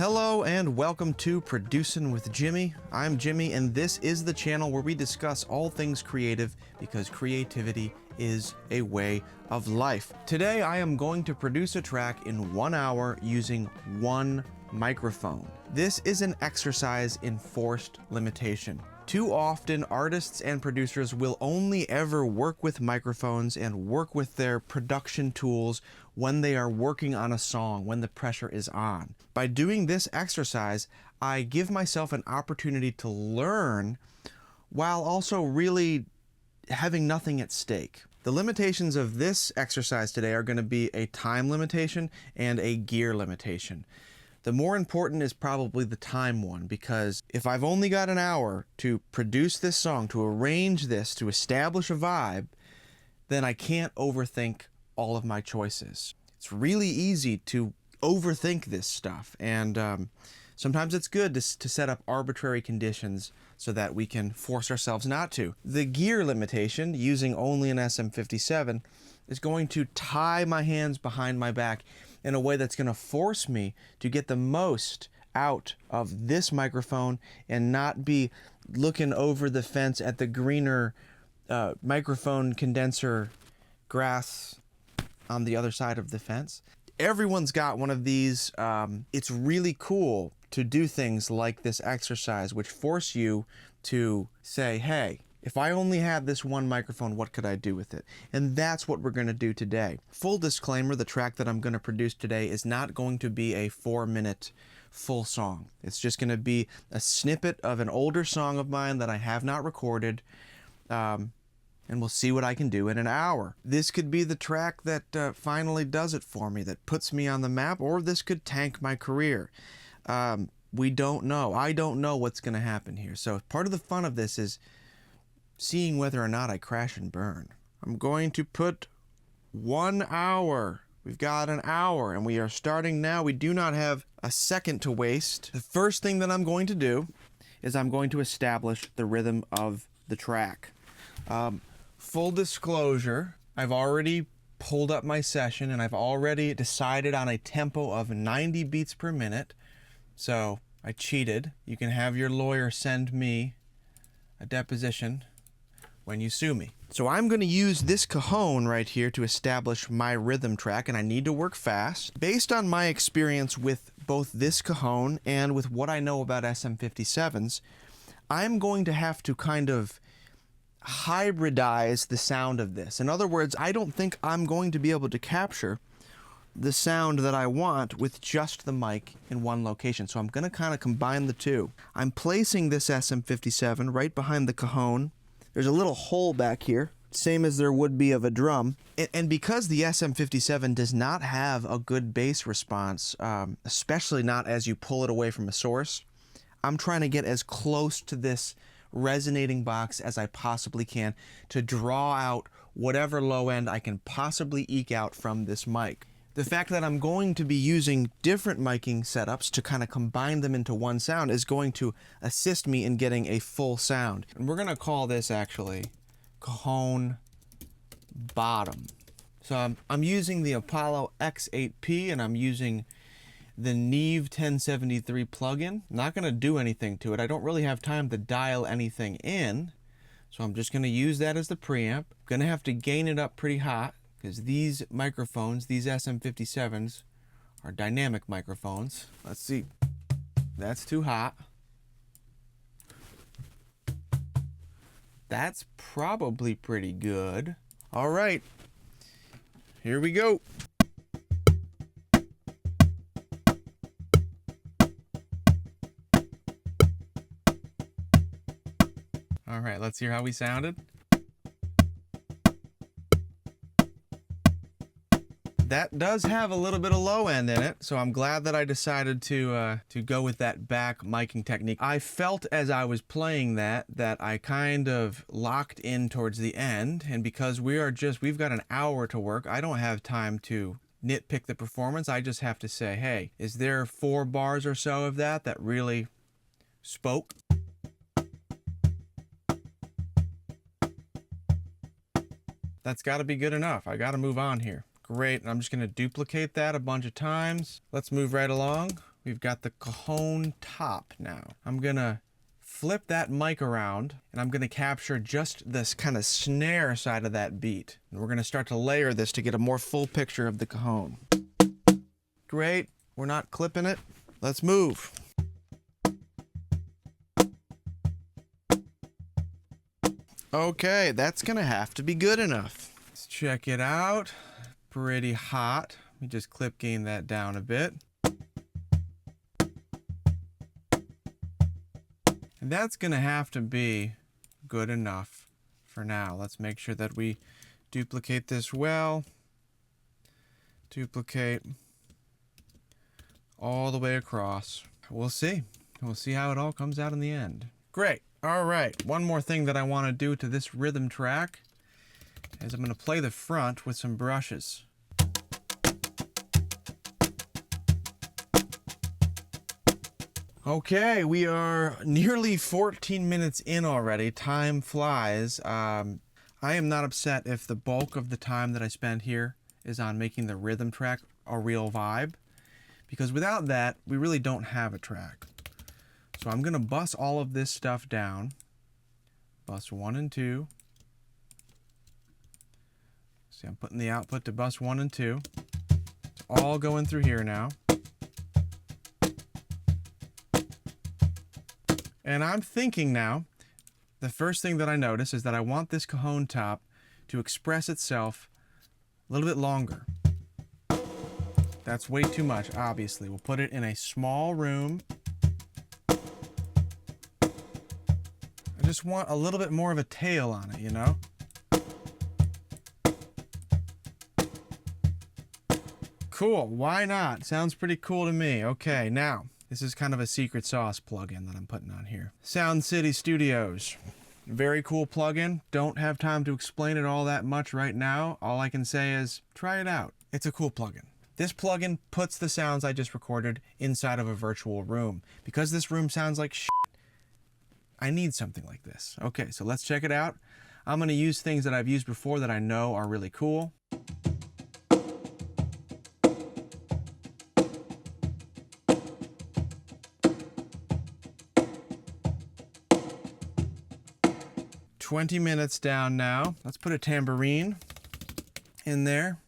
Hello and welcome to Producing with Jimmy. I'm Jimmy and this is the channel where we discuss all things creative because creativity is a way of life. Today I am going to produce a track in 1 hour using one microphone. This is an exercise in forced limitation. Too often, artists and producers will only ever work with microphones and work with their production tools when they are working on a song, when the pressure is on. By doing this exercise, I give myself an opportunity to learn while also really having nothing at stake. The limitations of this exercise today are going to be a time limitation and a gear limitation. The more important is probably the time one, because if I've only got an hour to produce this song, to arrange this, to establish a vibe, then I can't overthink all of my choices. It's really easy to overthink this stuff, and sometimes it's good to set up arbitrary conditions so that we can force ourselves not to. The gear limitation, using only an SM57, is going to tie my hands behind my back in a way that's going to force me to get the most out of this microphone and not be looking over the fence at the greener microphone condenser grass on the other side of the fence. Everyone's got one of these. It's really cool to do things like this exercise, which force you to say, hey, if I only had this one microphone, what could I do with it? And that's what we're going to do today. Full disclaimer, the track that I'm going to produce today is not going to be a 4-minute full song. It's just going to be a snippet of an older song of mine that I have not recorded, and we'll see what I can do in an hour. This could be the track that finally does it for me, that puts me on the map, or this could tank my career. We don't know. I don't know what's going to happen here. So part of the fun of this is seeing whether or not I crash and burn. I'm going to put 1 hour. We've got an hour and we are starting now. We do not have a second to waste. The first thing that I'm going to do is I'm going to establish the rhythm of the track. Full disclosure, I've already pulled up my session and I've already decided on a tempo of 90 beats per minute. So I cheated. You can have your lawyer send me a deposition when you sue me. So I'm going to use this cajon right here to establish my rhythm track, and I need to work fast. Based on my experience with both this cajon and with what I know about SM57s, I'm going to have to kind of hybridize the sound of this. In other words, I don't think I'm going to be able to capture the sound that I want with just the mic in one location. So I'm going to kind of combine the two. I'm placing this SM57 right behind the cajon. There's a little hole back here, same as there would be of a drum. And because the SM57 does not have a good bass response, especially not as you pull it away from a source, I'm trying to get as close to this resonating box as I possibly can to draw out whatever low end I can possibly eke out from this mic. The fact that I'm going to be using different miking setups to kind of combine them into one sound is going to assist me in getting a full sound. And we're going to call this actually cajon bottom. So I'm using the Apollo X8P and I'm using the Neve 1073 plugin. I'm not going to do anything to it. I don't really have time to dial anything in. So I'm just going to use that as the preamp. I'm going to have to gain it up pretty hot, because these microphones, these SM57s, are dynamic microphones. Let's see. That's too hot. That's probably pretty good. All right. Here we go. All right, let's hear how we sounded. That does have a little bit of low end in it, so I'm glad that I decided to go with that back miking technique. I felt as I was playing that I kind of locked in towards the end, and because we've got an hour to work, I don't have time to nitpick the performance. I just have to say, hey, is there 4 bars or so of that really spoke? That's got to be good enough. I got to move on here. Great, and I'm just going to duplicate that a bunch of times. Let's move right along. we've got the cajon top now. I'm gonna flip that mic around and I'm gonna capture just this kind of snare side of that beat. And we're gonna start to layer this to get a more full picture of the cajon. Great, we're not clipping it. Let's move. Okay, that's gonna have to be good enough. Let's check it out. Pretty hot. Let me just clip gain that down a bit. And that's gonna have to be good enough for now. Let's make sure that we duplicate this well. Duplicate all the way across. We'll see. We'll see how it all comes out in the end. Great. All right. One more thing that I want to do to this rhythm track is I'm going to play the front with some brushes. Okay, we are nearly 14 minutes in already. Time flies. I am not upset if the bulk of the time that I spend here is on making the rhythm track a real vibe, because without that, we really don't have a track. So I'm going to bus all of this stuff down. Bus 1 and 2. See, I'm putting the output to bus 1 and 2. It's all going through here now. And I'm thinking now, the first thing that I notice is that I want this cajon top to express itself a little bit longer. That's way too much, obviously. We'll put it in a small room. I just want a little bit more of a tail on it, you know? Cool, why not? Sounds pretty cool to me. Okay, now, this is kind of a secret sauce plugin that I'm putting on here. Sound City Studios. Very cool plugin. Don't have time to explain it all that much right now. All I can say is try it out. It's a cool plugin. This plugin puts the sounds I just recorded inside of a virtual room. Because this room sounds like shit, I need something like this. Okay, so let's check it out. I'm going to use things that I've used before that I know are really cool. "20 minutes down now. Let's put a tambourine in there.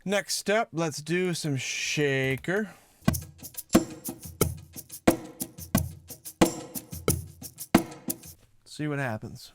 Next up, let's do some shaker. See what happens.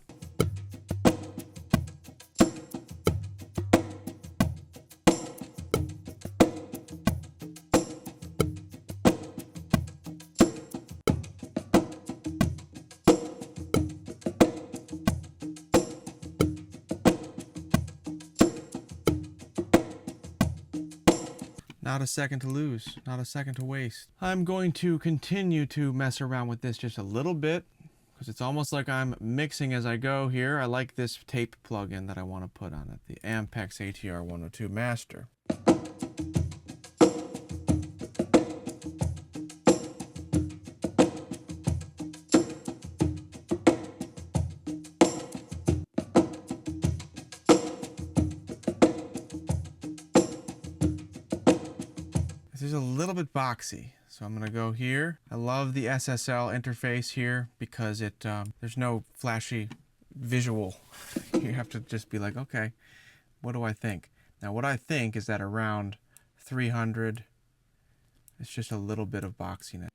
Not a second to lose, not a second to waste. I'm going to continue to mess around with this just a little bit, because it's almost like I'm mixing as I go here. I like this tape plugin that I want to put on it, the Ampex ATR 102 Master. This is a little bit boxy, so I'm gonna go here. I love the SSL interface here because it there's no flashy visual. You have to just be like, okay, what do I think? Now what I think is that around 300, it's just a little bit of boxiness.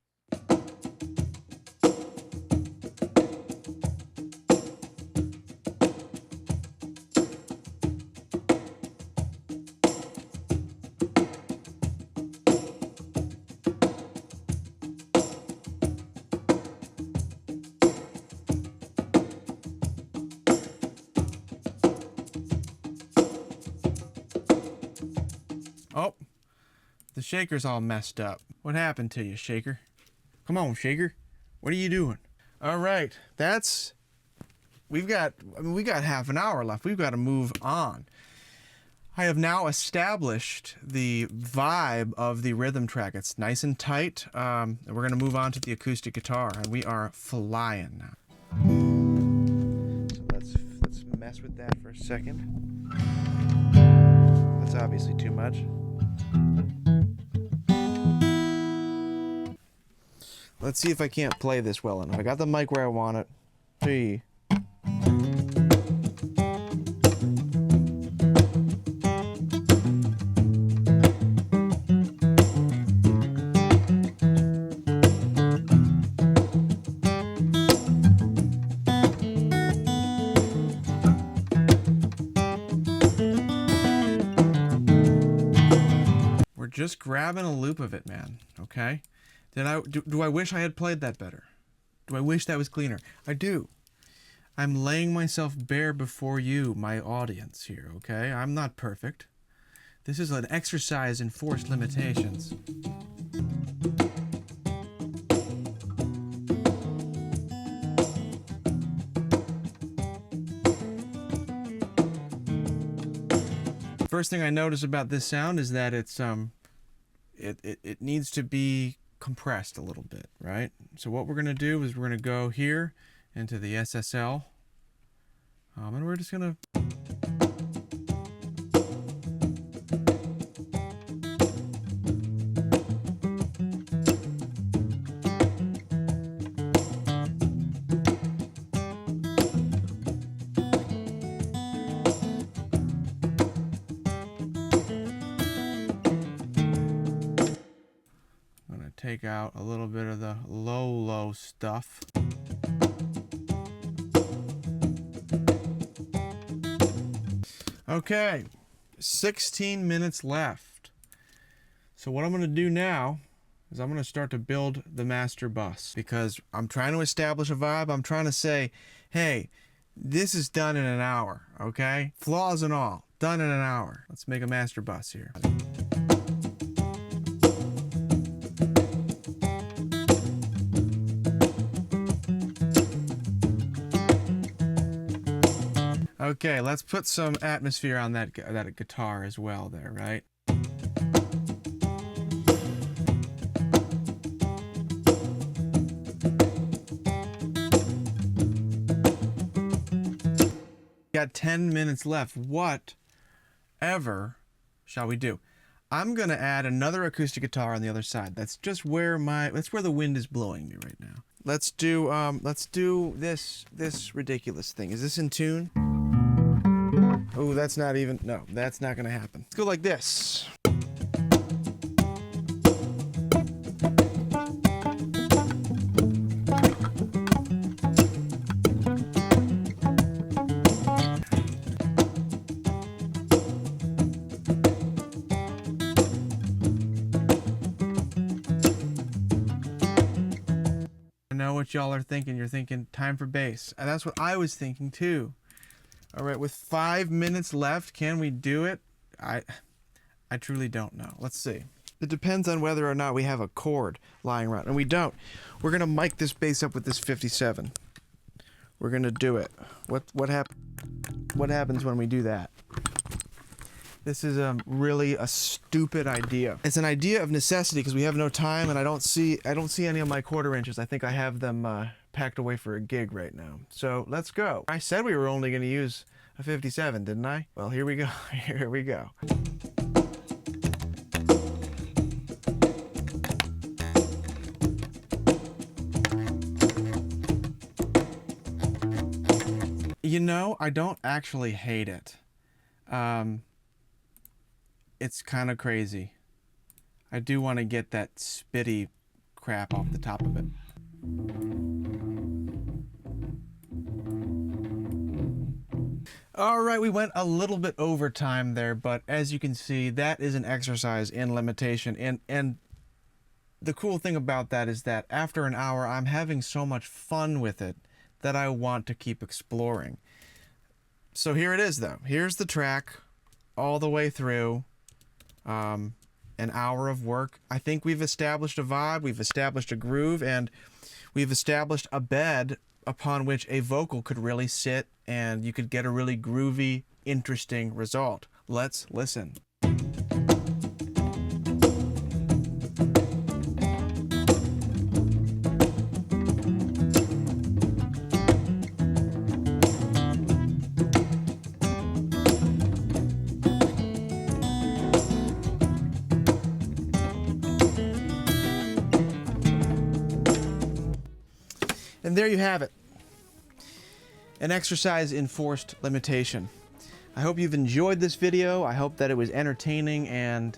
Oh, the shaker's all messed up. What happened to you, shaker? Come on, shaker. What are you doing? All right, we got half an hour left. We've got to move on. I have now established the vibe of the rhythm track. It's nice and tight. We're going to move on to the acoustic guitar, and we are flying now. So let's mess with that for a second. That's obviously too much. Let's see if I can't play this well enough. I got the mic where I want it. Three. We're just grabbing a loop of it, man. Okay? Do I wish I had played that better? Do I wish that was cleaner? I do. I'm laying myself bare before you, my audience here, okay? I'm not perfect. This is an exercise in forced limitations. First thing I notice about this sound is that it's it needs to be compressed a little bit, right? So what we're going to do is we're going to go here into the SSL, and we're just going to take out a little bit of the low stuff. Okay, 16 minutes left. So what I'm going to do now is I'm going to start to build the master bus, because I'm trying to establish a vibe. I'm trying to say, hey, this is done in an hour, okay? Flaws and all, done in an hour. Let's make a master bus here. Okay, let's put some atmosphere on that guitar as well there, right? Got 10 minutes left. Whatever shall we do? I'm going to add another acoustic guitar on the other side. That's just where that's where the wind is blowing me right now. Let's do this ridiculous thing. Is this in tune? Oh, that's not even, no, that's not gonna happen. Let's go like this. I know what y'all are thinking. You're thinking time for bass. And that's what I was thinking too. All right, with 5 minutes left, can we do it? I truly don't know. Let's see. It depends on whether or not we have a chord lying around, and we don't. We're gonna mic this bass up with this 57. We're gonna do it. What happens when we do that? This is really a stupid idea. It's an idea of necessity because we have no time, and I don't see any of my quarter inches. I think I have them packed away for a gig right now. So let's go. I said we were only going to use a 57, didn't I? Well, here we go. Here we go. You know, I don't actually hate it. It's kind of crazy. I do want to get that spitty crap off the top of it. All right, we went a little bit over time there, but as you can see, that is an exercise in limitation. And the cool thing about that is that after an hour, I'm having so much fun with it that I want to keep exploring. So here it is, though. Here's the track all the way through. An hour of work. I think we've established a vibe, we've established a groove, and we've established a bed upon which a vocal could really sit, and you could get a really groovy, interesting result. Let's listen. And there you have it. An exercise in forced limitation. I hope you've enjoyed this video. I hope that it was entertaining and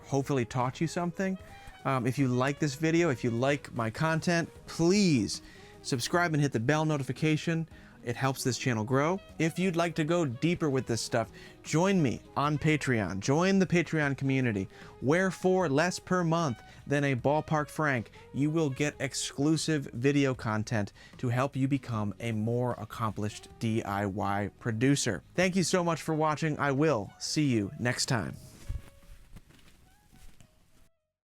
hopefully taught you something. If you like this video, if you like my content, please subscribe and hit the bell notification. It helps this channel grow. If you'd like to go deeper with this stuff, join me on Patreon. Join the Patreon community, where for less per month than a ballpark franc, you will get exclusive video content to help you become a more accomplished DIY producer. Thank you so much for watching. I will see you next time.